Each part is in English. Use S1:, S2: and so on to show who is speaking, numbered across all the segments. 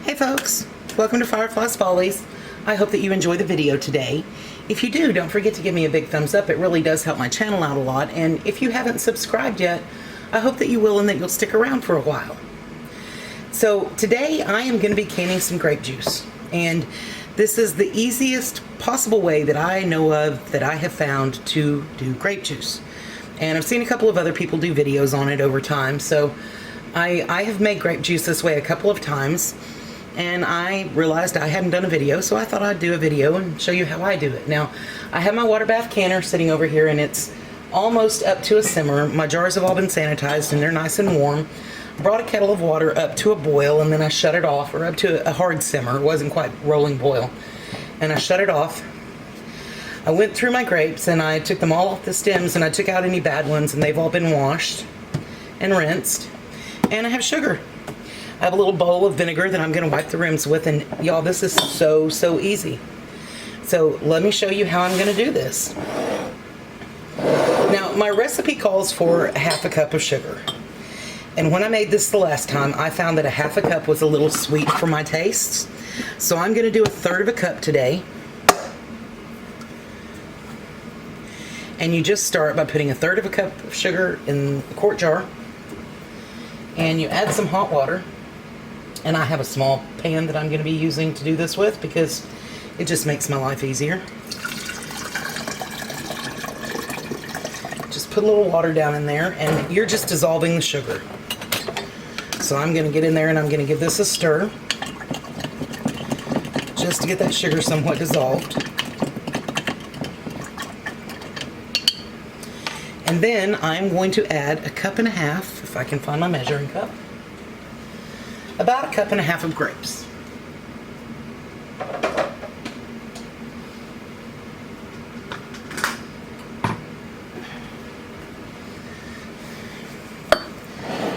S1: Hey folks, welcome to Fyrefly's Follies. I hope that you enjoy the video today. If you do, don't forget to give me a big thumbs up. It really does help my channel out a lot. And if you haven't subscribed yet, I hope that you will and that you'll stick around for a while. So today I am going to be canning some grape juice. And this is the easiest possible way that I know of that I have found to do grape juice. And I've seen a couple of other people do videos on it over time. So I have made grape juice this way a couple of times. And I realized I hadn't done a video, so I thought I'd do a video and show you how I do it. Now, I have my water bath canner sitting over here, and it's almost up to a simmer. My jars have all been sanitized, and they're nice and warm. I brought a kettle of water up to a boil, and then I shut it off, or up to a hard simmer. It wasn't quite rolling boil. And I shut it off. I went through my grapes, and I took them all off the stems, and I took out any bad ones, and they've all been washed and rinsed. And I have sugar. I have a little bowl of vinegar that I'm going to wipe the rims with, and y'all, this is so easy. So let me show you how I'm going to do this. Now, my recipe calls for ½ a cup of sugar. And when I made this the last time, I found that ½ a cup was a little sweet for my tastes. So I'm going to do 1/3 of a cup today. And you just start by putting 1/3 of a cup of sugar in a quart jar. And you add some hot water. And I have a small pan that I'm going to be using to do this with because it just makes my life easier. Just put a little water down in there, and you're just dissolving the sugar. So I'm going to get in there and I'm going to give this a stir just to get that sugar somewhat dissolved. And then I'm going to add 1.5 cups, if I can find my measuring cup. About 1.5 cups of grapes.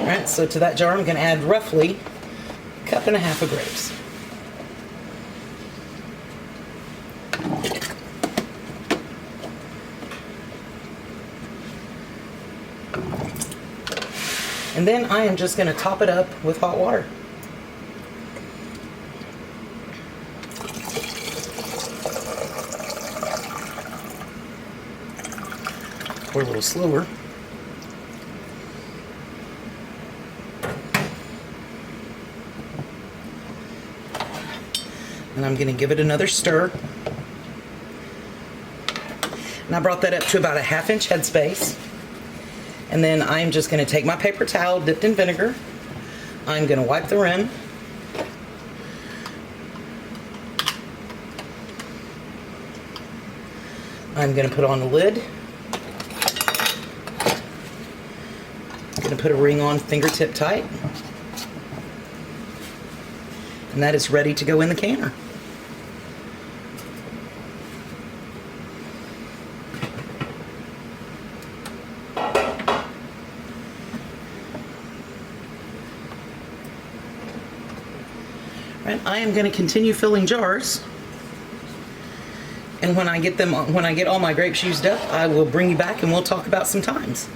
S1: Alright, so to that jar I'm going to add roughly 1.5 cups of grapes. And then I am just going to top it up with hot water. Pour a little slower. And I'm going to give it another stir. And I brought that up to about a 1/2 inch headspace. And then I'm just going to take my paper towel dipped in vinegar. I'm going to wipe the rim. I'm going to put on the lid. I'm going to put a ring on fingertip tight. And that is ready to go in the canner. Right, I am going to continue filling jars. And when I get all my grapes used up, I will bring you back and we'll talk about some times.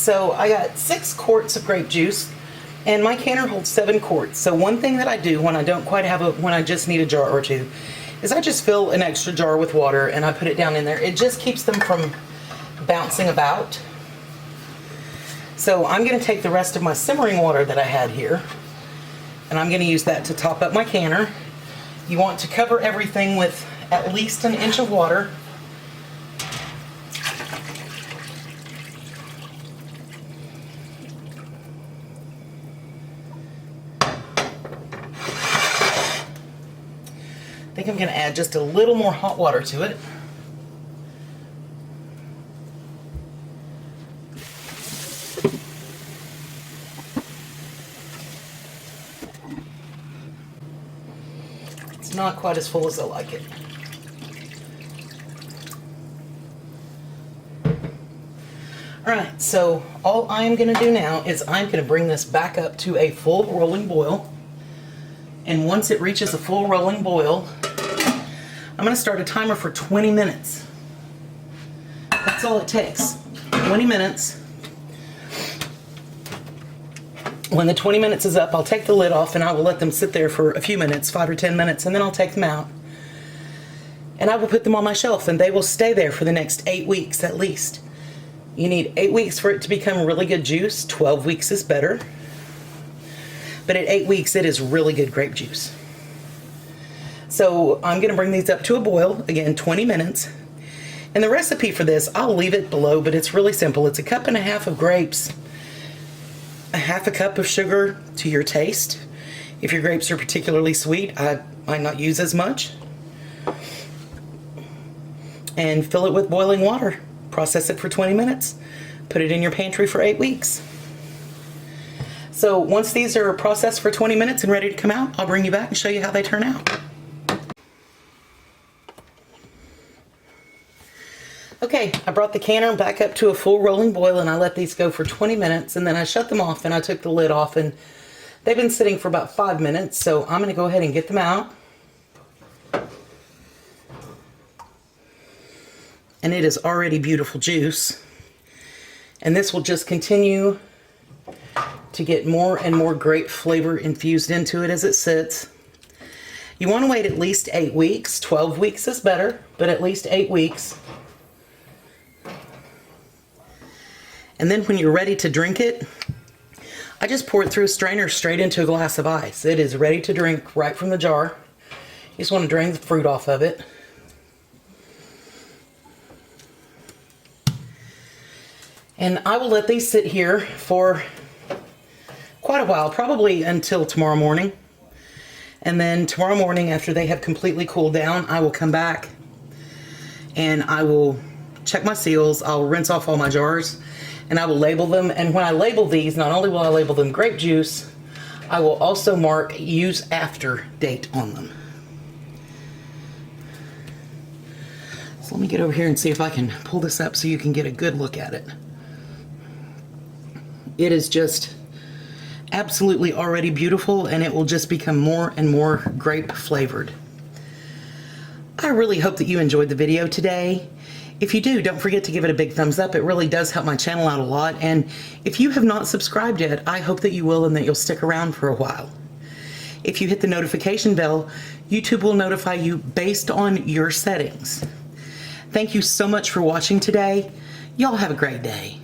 S1: so I got 6 quarts of grape juice, and my canner holds 7 quarts. So one thing that I do when I don't quite have when I just need a jar or two, is I just fill an extra jar with water and I put it down in there. It just keeps them from bouncing about. So I'm going to take the rest of my simmering water that I had here, and I'm going to use that to top up my canner. You want to cover everything with at least an inch of water. I think I'm going to add just a little more hot water to it. It's not quite as full as I like it. Alright, so all I'm going to do now is I'm going to bring this back up to a full rolling boil. And once it reaches a full rolling boil, I'm going to start a timer for 20 minutes. That's all it takes. 20 minutes. When the 20 minutes is up, I'll take the lid off and I will let them sit there for a few minutes, 5 or 10 minutes, and then I'll take them out. And I will put them on my shelf, and they will stay there for the next 8 weeks at least. You need 8 weeks for it to become really good juice. 12 weeks is better. But at 8 weeks, it is really good grape juice. So I'm going to bring these up to a boil, again, 20 minutes. And the recipe for this, I'll leave it below, but it's really simple. It's 1.5 cups of grapes, 1/2 cup of sugar to your taste. If your grapes are particularly sweet, I might not use as much. And fill it with boiling water. Process it for 20 minutes. Put it in your pantry for 8 weeks. So once these are processed for 20 minutes and ready to come out, I'll bring you back and show you how they turn out. Okay, I brought the canner back up to a full rolling boil, and I let these go for 20 minutes, and then I shut them off and I took the lid off, and they've been sitting for about 5 minutes, so I'm going to go ahead and get them out. And it is already beautiful juice. And this will just continue to get more and more grape flavor infused into it as it sits. You want to wait at least 8 weeks. 12 weeks is better, but at least 8 weeks. And then when you're ready to drink it, I just pour it through a strainer straight into a glass of ice. It is ready to drink right from the jar. You just want to drain the fruit off of it. And I will let these sit here for quite a while, probably until tomorrow morning. And then tomorrow morning, after they have completely cooled down, I will come back and I will check my seals. I'll rinse off all my jars and I will label them. And when I label these, not only will I label them grape juice, I will also mark use after date on them. So let me get over here and see if I can pull this up so you can get a good look at it. It is just absolutely already beautiful, and it will just become more and more grape flavored. I really hope that you enjoyed the video today. If you do, don't forget to give it a big thumbs up. It really does help my channel out a lot. And if you have not subscribed yet, I hope that you will and that you'll stick around for a while. If you hit the notification bell, YouTube will notify you based on your settings. Thank you so much for watching today. Y'all have a great day.